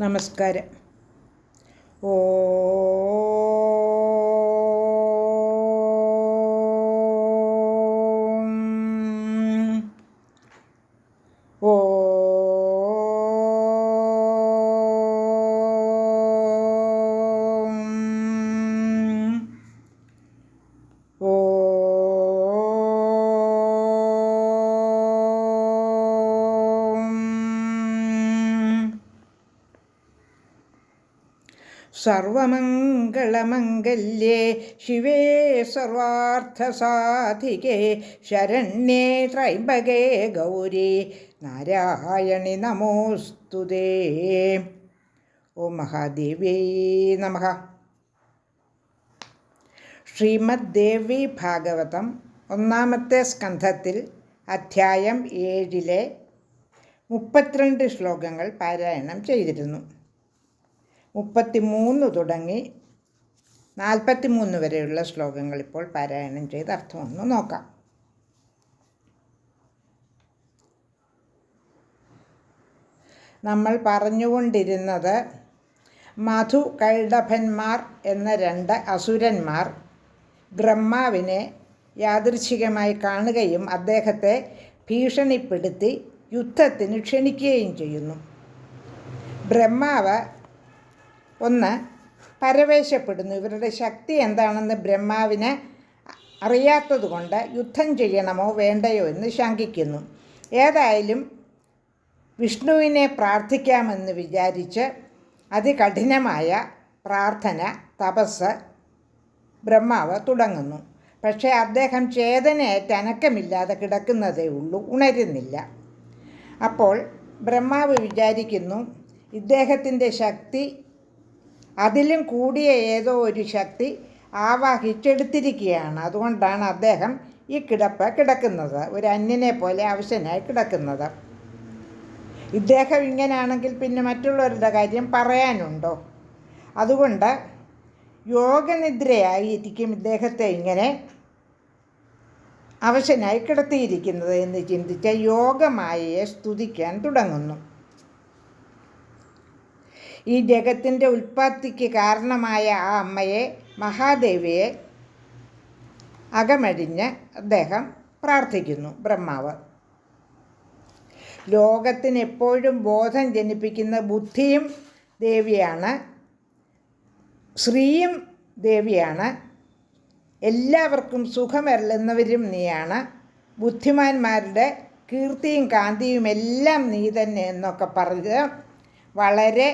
നമസ്കാരം. ഓ ഓ സർവമംഗളമംഗല്യേ ശിവേ സർവാർത്ഥസാധികേ ശരണ്യേ ത്രയംബകേ ഗൗരി നാരായണി നമോസ്തുതേ. ഓം മഹാദേവ്യൈ നമഃ. ശ്രീമദ് ദേവി ഭാഗവതം 1-ാമത്തെ സ്കന്ധത്തിൽ അധ്യായം 7-ലെ 32 ശ്ലോകങ്ങൾ പാരായണം ചെയ്തിരുന്നു. 33 തുടങ്ങി 43 വരെയുള്ള ശ്ലോകങ്ങൾ ഇപ്പോൾ പാരായണം ചെയ്ത് അർത്ഥമൊന്ന് നോക്കാം. നമ്മൾ പറഞ്ഞുകൊണ്ടിരുന്നത് മധു കൈടഭന്മാർ എന്ന 2 അസുരന്മാർ ബ്രഹ്മാവിനെ യാദൃച്ഛികമായി കാണുകയും അദ്ദേഹത്തെ ഭീഷണിപ്പെടുത്തി യുദ്ധത്തിന് ക്ഷണിക്കുകയും ചെയ്യുന്നു. ബ്രഹ്മാവ് ഒന്ന് പരവേശപ്പെടുന്നു. ഇവരുടെ ശക്തി എന്താണെന്ന് ബ്രഹ്മാവിന് അറിയാത്തതുകൊണ്ട് യുദ്ധം ചെയ്യണമോ വേണ്ടയോ എന്ന് ശങ്കിക്കുന്നു. ഏതായാലും വിഷ്ണുവിനെ പ്രാർത്ഥിക്കാമെന്ന് വിചാരിച്ച് അതികഠിനമായ പ്രാർത്ഥന, തപസ് ബ്രഹ്മാവ് തുടങ്ങുന്നു. പക്ഷേ അദ്ദേഹം ചേതനയേറ്റ് അനക്കമില്ലാതെ കിടക്കുന്നതേ ഉള്ളൂ, ഉണരുന്നില്ല. അപ്പോൾ ബ്രഹ്മാവ് വിചാരിക്കുന്നു, ഇദ്ദേഹത്തിൻ്റെ ശക്തി അതിലും കൂടിയ ഏതോ ഒരു ശക്തി ആവാഹിച്ചെടുത്തിരിക്കുകയാണ്. അതുകൊണ്ടാണ് അദ്ദേഹം ഈ കിടക്കുന്നത്, ഒരു അന്യനെ പോലെ അവശനായി കിടക്കുന്നത്. ഇദ്ദേഹം ഇങ്ങനെയാണെങ്കിൽ പിന്നെ മറ്റുള്ളവരുടെ കാര്യം പറയാനുണ്ടോ? അതുകൊണ്ട് യോഗനിദ്രയായിരിക്കും ഇദ്ദേഹത്തെ ഇങ്ങനെ അവശനായി കിടത്തിയിരിക്കുന്നത് എന്ന് ചിന്തിച്ച യോഗമായയെ സ്തുതിക്കാൻ തുടങ്ങുന്നു. ഈ ജഗത്തിൻ്റെ ഉൽപ്പത്തിക്ക് കാരണമായ ആ അമ്മയെ, മഹാദേവിയെ അകമഴിഞ്ഞ് അദ്ദേഹം പ്രാർത്ഥിക്കുന്നു. ബ്രഹ്മാവ് ലോകത്തിന് എപ്പോഴും ബോധം ജനിപ്പിക്കുന്ന ബുദ്ധിയും ദേവിയാണ്, ശ്രീയും ദേവിയാണ്, എല്ലാവർക്കും സുഖമരുളുന്നവരും നീയാണ്, ബുദ്ധിമാന്മാരുടെ കീർത്തിയും കാന്തിയും എല്ലാം നീ തന്നെ എന്നൊക്കെ പറഞ്ഞ് വളരെ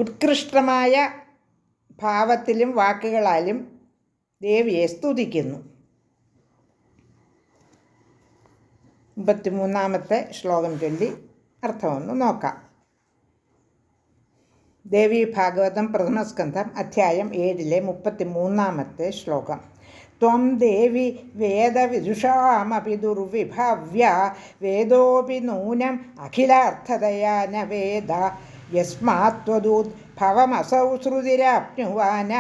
ഉത്കൃഷ്ടമായ ഭാവത്തിലും വാക്കുകളാലും ദേവിയെ സ്തുതിക്കുന്നു. 33-ാമത്തെ ശ്ലോകം ചൊല്ലി അർത്ഥമൊന്ന് നോക്കാം. ദേവി ഭാഗവതം 1-ാം സ്കന്ധം അധ്യായം 7-ലെ 33-ാമത്തെ ശ്ലോകം. ത്വം ദേവി വേദവിദുഷാമപി ദുർവിഭാവ്യ വേദോപി നൂനം അഖിലാർത്ഥതയാ ന വേദ യസ്മാത്വദൂത് ഭവമസൗ ശ്രുതിരാപ്നുവാന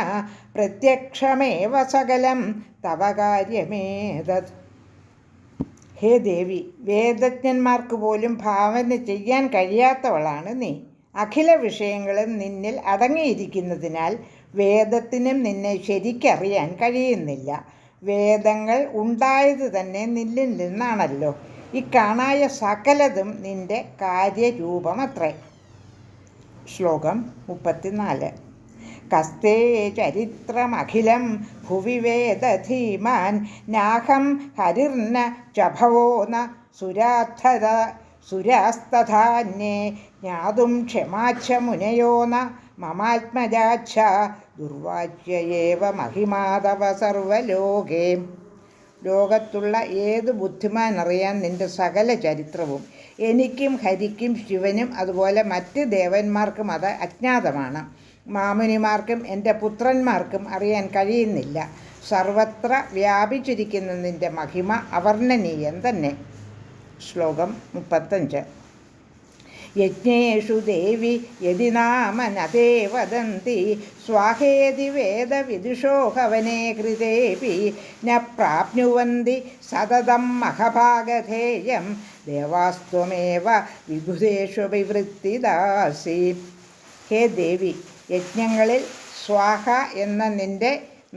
പ്രത്യക്ഷമേവ സകലം തവ കാര്യമേതത്. ഹേ ദേവി, വേദജ്ഞന്മാർക്ക് പോലും ഭാവന ചെയ്യാൻ കഴിയാത്തവളാണ് നീ. അഖില വിഷയങ്ങളും നിന്നിൽ അടങ്ങിയിരിക്കുന്നതിനാൽ വേദത്തിനും നിന്നെ ശരിക്കറിയാൻ കഴിയുന്നില്ല. വേദങ്ങൾ ഉണ്ടായത് തന്നെ നിന്നിൽ നിന്നാണല്ലോ. ഈ കാണായ സകലതും നിന്റെ കാര്യരൂപമത്രേ. ശ്ലോകം 34. കസ്തേ ചരിത്രമഖിലം ഭുവി വേദധീമാൻ നാഹം ഹരിർന ചഭവോ ന സുരാസ്തഥാന്യേ ജ്ഞാതും ക്ഷമാച്ഛ മുനയോ ന മമാത്മജാച്ഛ ദുർവാച്യേവ മഹിമാതവ സർവലോകേ. ലോകത്തുള്ള ഏത് ബുദ്ധിമാനറിയാൻ നിൻ്റെ സകല ചരിത്രവും. എനിക്കും ഹരിക്കും ശിവനും അതുപോലെ മറ്റ് ദേവന്മാർക്കും അത് അജ്ഞാതമാണ്. മാമുനിമാർക്കും എൻ്റെ പുത്രന്മാർക്കും അറിയാൻ കഴിയുന്നില്ല. സർവത്ര വ്യാപിച്ചിരിക്കുന്ന നിൻ്റെ മഹിമ അവർണ്ണനീയം തന്നെ. ശ്ലോകം 35. യജ്ഞേഷു ദേവി യദി നാമ നതേ വദന്തി സ്വാഹേതി വേദവിദുഷോ ഹവനേ കൃതേപി ന പ്രാപ്നുവന്തി സതതം മഹഭാഗധേയം ദേവാസ്ത്വമേവ വിബുധേഷു വിവൃത്തിദാസി. ഹേ ദേവി, യജ്ഞങ്ങളിൽ സ്വാഹ എന്ന നിന്റെ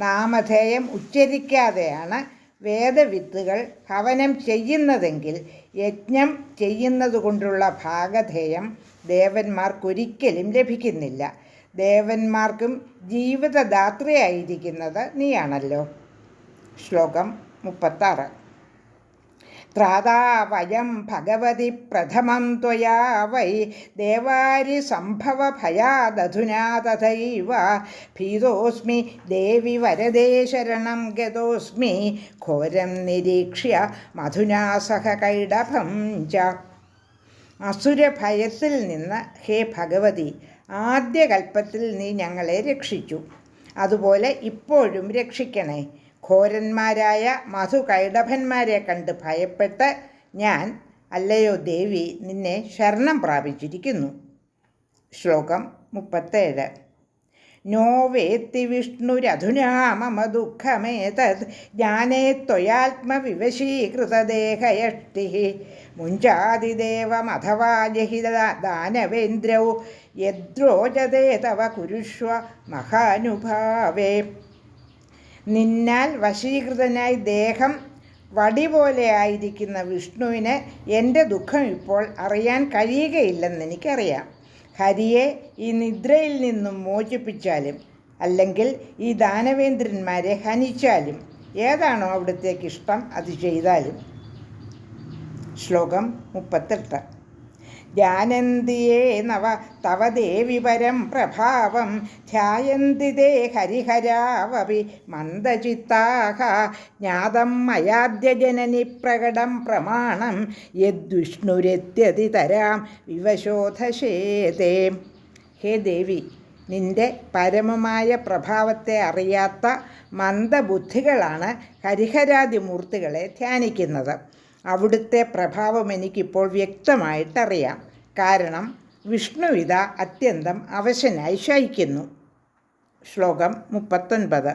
നാമധേയം ഉച്ചരിക്കാതെയാണ് വേദവിത്തുകൾ ഹവനം ചെയ്യുന്നതെങ്കിൽ യജ്ഞം ചെയ്യുന്നതുകൊണ്ടുള്ള ഭാഗധേയം ദേവന്മാർക്കൊരിക്കലും ലഭിക്കുന്നില്ല. ദേവന്മാർക്കും ജീവിതദാത്രിയായിരിക്കുന്നത് നീയാണല്ലോ. ശ്ലോകം 36. ത്രാതാ വയം ഭഗവതി പ്രഥമം ത്വയാ വൈ ദേവാരി സംഭവ ഭയാദധുനാ തഥൈവ ഭീതോസ്മി ദേവി വരദേ ശരണം ഗതോസ്മി ഘോരം നിരീക്ഷ്യ മധുനാ സഹ കൈഡഭം ച. അസുരഭയത്തിൽ നിന്ന് ഹേ ഭഗവതി, ആദ്യകൽപ്പത്തിൽ നീ ഞങ്ങളെ രക്ഷിച്ചു. അതുപോലെ ഇപ്പോഴും രക്ഷിക്കണേ. ഘോരന്മാരായ മധുകൈടഭന്മാരെ കണ്ട് ഭയപ്പെട്ട് ഞാൻ, അല്ലയോ ദേവി, നിന്നെ ശരണം പ്രാപിച്ചിരിക്കുന്നു. ശ്ലോകം 37. നോ വേത്തി വിഷ്ണുരധുനാ മമ ദുഃഖമേതത് ജ്ഞാനേ ത്വയാത്മവിവശീകൃതദേഹയഷ്ടി മുഞ്ചാതിദേവമഥവാ ജഹി ദാനവേന്ദ്രൗ യദ്രോചതേ തവ കുരുഷ്വ മഹാനുഭാവേ. നിന്നാൽ വശീകൃതനായി ദേഹം വടി പോലെ ആയിരിക്കുന്ന വിഷ്ണുവിന് എൻ്റെ ദുഃഖം ഇപ്പോൾ അറിയാൻ കഴിയുകയില്ലെന്നെനിക്കറിയാം. ഹരിയെ ഈ നിദ്രയിൽ നിന്നും മോചിപ്പിച്ചാലും അല്ലെങ്കിൽ ഈ ദാനവേന്ദ്രന്മാരെ ഹനിച്ചാലും ഏതാണോ അവിടത്തേക്ക് ഇഷ്ടം അത് ചെയ്താലും. ശ്ലോകം 38. ജാനന്തിയേ നവ തവ ദേവി പരം പ്രഭാവം ധ്യായന്തി തേ ഹരിഹരാവപി മന്ദചിത്താഹ ജ്ഞാതം മയാദ്യ ജനനി പ്രകടം പ്രമാണം യദ്വിഷ്ണുരത്യതി തരാം വിവശോധശേതേ. ഹേ ദേവി, നിന്റെ പരമമായ പ്രഭാവത്തെ അറിയാത്ത മന്ദബുദ്ധികളാണ് ഹരിഹരാദിമൂർത്തികളെ ധ്യാനിക്കുന്നത്. അവിടുത്തെ പ്രഭാവം എനിക്കിപ്പോൾ വ്യക്തമായിട്ടറിയാം. കാരണം വിഷ്ണുവിത അത്യന്തം അവശനായി ശയിക്കുന്നു. ശ്ലോകം 39.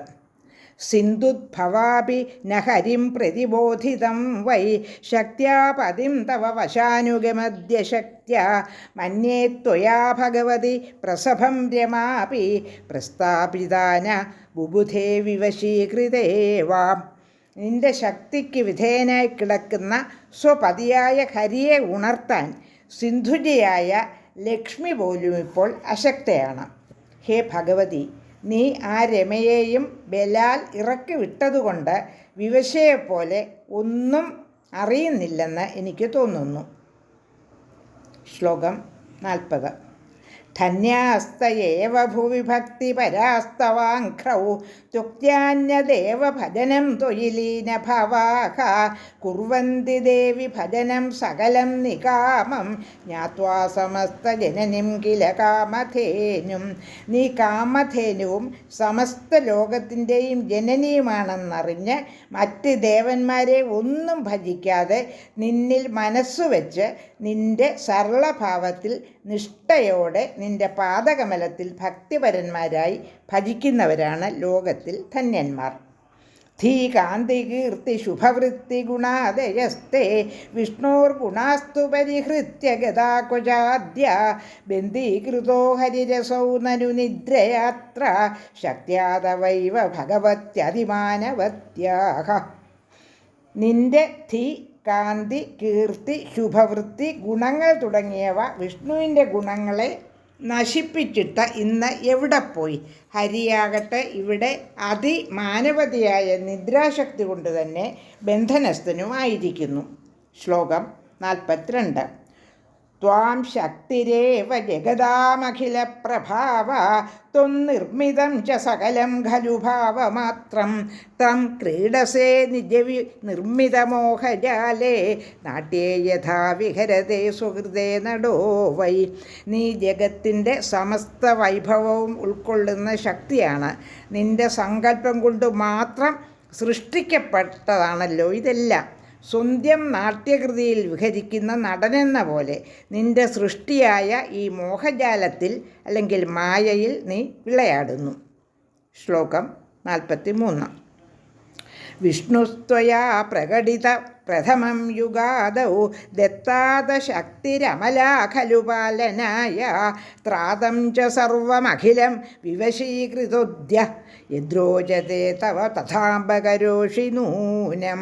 സിന്ധുദ്ഭവാപി ന ഹരിം പ്രതിബോധിതം വൈ ശക്ത്യാ പതിം തവ വശാനുഗമദ്യ ശക്ത്യാ മന്യേ ത്വയാ ഭഗവതി പ്രസഭം രമാപി പ്രസ്ഥാപിതാന ബുബുധേ വിവശീകൃതേവാം. നിന്റെ ശക്തിക്ക് വിധേയനായി കിടക്കുന്ന സ്വപതിയായ ഹരിയെ ഉണർത്താൻ സിന്ധുജയായ ലക്ഷ്മി പോലും ഇപ്പോൾ അശക്തയാണ്. ഹേ ഭഗവതി, നീ ആ രമയെയും ബലാൽ ഇറക്കി വിട്ടതുകൊണ്ട് വിവശയെപ്പോലെ ഒന്നും അറിയുന്നില്ലെന്ന് എനിക്ക് തോന്നുന്നു. ശ്ലോകം 40. ധന്യാസ്തയേവ ഭുവി ഭക്തിപരാസ്തവാഘ്രൗ തുക്ത്യാന്യദേവ ഭജനം ത്വയി ലീനഭവാഃ കുർവന്തി ദേവി ഭജനം സകലം നികാമം ജ്ഞാത്വാ സമസ്തജനനിം കില കാമധേനും. നീ കാമധേനുവും സമസ്ത ലോകത്തിൻ്റെയും ജനനിയുമാണെന്നറിഞ്ഞ് മറ്റ് ദേവന്മാരെ ഒന്നും ഭജിക്കാതെ നിന്നിൽ മനസ്സുവെച്ച് നിന്റെ സരളഭാവത്തിൽ നിഷ്ഠയോടെ നിന്റെ പാദകമലത്തിൽ ഭക്തിപരന്മാരായി ഭജിക്കുന്നവരാണ് ലോകത്തിൽ ധന്യന്മാർ. ധീകാന്തി കീർത്തി ശുഭവൃത്തി ഗുണാദയസ്തേ വിഷ്ണോർഗുണാസ്തു പരിഹൃത്യ ഗതാകുജാദ്യ ബന്ധീകൃതോ ഹരിരസൗ നനു നിദ്രയാത്ര ശക്ത്യാതവൈവ ഭഗവത്യതിമാനവത്യാഹ. നിന്റെ ധീ, കാന്തി, കീർത്തി, ശുഭവൃത്തി, ഗുണങ്ങൾ തുടങ്ങിയവ വിഷ്ണുവിൻ്റെ ഗുണങ്ങളെ നശിപ്പിച്ചിട്ട് ഇന്ന് എവിടെ പോയി? ഹരിയാകട്ടെ ഇവിടെ അതിമാനവതിയായ നിദ്രാശക്തി കൊണ്ട് തന്നെ ബന്ധനസ്ഥനുമായിരിക്കുന്നു. ശ്ലോകം 42. ത്വാം ശക്തിരേവ ജഗദാമഖില പ്രഭാവ ത്വന്നിർമ്മിതം ച സകലം ഖലു ഭാവമാത്രം തം ക്രീഡസേ നിജവി നിർമ്മിതമോഹജാലേ നാട്യേ യഥാ വിഹരതേ സുഹൃതേ നടോ വൈ. നീ ജഗത്തിൻ്റെ സമസ്ത വൈഭവവും ഉൾക്കൊള്ളുന്ന ശക്തിയാണ്. നിന്റെ സങ്കല്പം കൊണ്ട് മാത്രം സൃഷ്ടിക്കപ്പെട്ടതാണല്ലോ ഇതെല്ലാം. സ്വന്തം നാട്യകൃതിയിൽ വിഹരിക്കുന്ന നടനെന്ന പോലെ നിന്റെ സൃഷ്ടിയായ ഈ മോഹജാലത്തിൽ അല്ലെങ്കിൽ മായയിൽ നീ വിളയാടുന്നു. ശ്ലോകം 43. വിഷ്ണുസ്ത്വയാ പ്രകടിത പ്രഥമം യുഗാദൗ ദത്താദശക്തിരമലാ ഖലു പാലനായ ത്രാതം ച സർവമഖിലം വിവശീകൃതോദ്യ യദ്രോചത്തെ തവ തഥാംബകരോഷി നൂനം.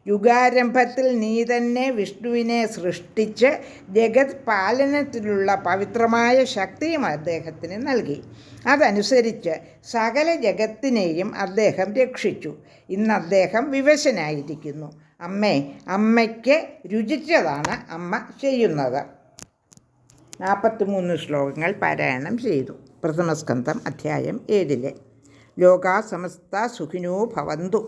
യുഗാരംഭത്തിൽ നീ തന്നെ വിഷ്ണുവിനെ സൃഷ്ടിച്ച് ജഗത് പാലനത്തിലുള്ള പവിത്രമായ ശക്തിയും അദ്ദേഹത്തിന് നൽകി. അതനുസരിച്ച് സകല ജഗത്തിനെയും അദ്ദേഹം രക്ഷിച്ചു. ഇന്ന് അദ്ദേഹം വിവശനായിരിക്കുന്നു. അമ്മയ്ക്ക് രുചിച്ചതാണ് അമ്മ ചെയ്യുന്നത്. 43 ശ്ലോകങ്ങൾ പാരായണം ചെയ്തു. പ്രഥമസ്കന്ധം അധ്യായം 7. ലോകാ സമസ്ത സുഖിനോ ഭവന്തു.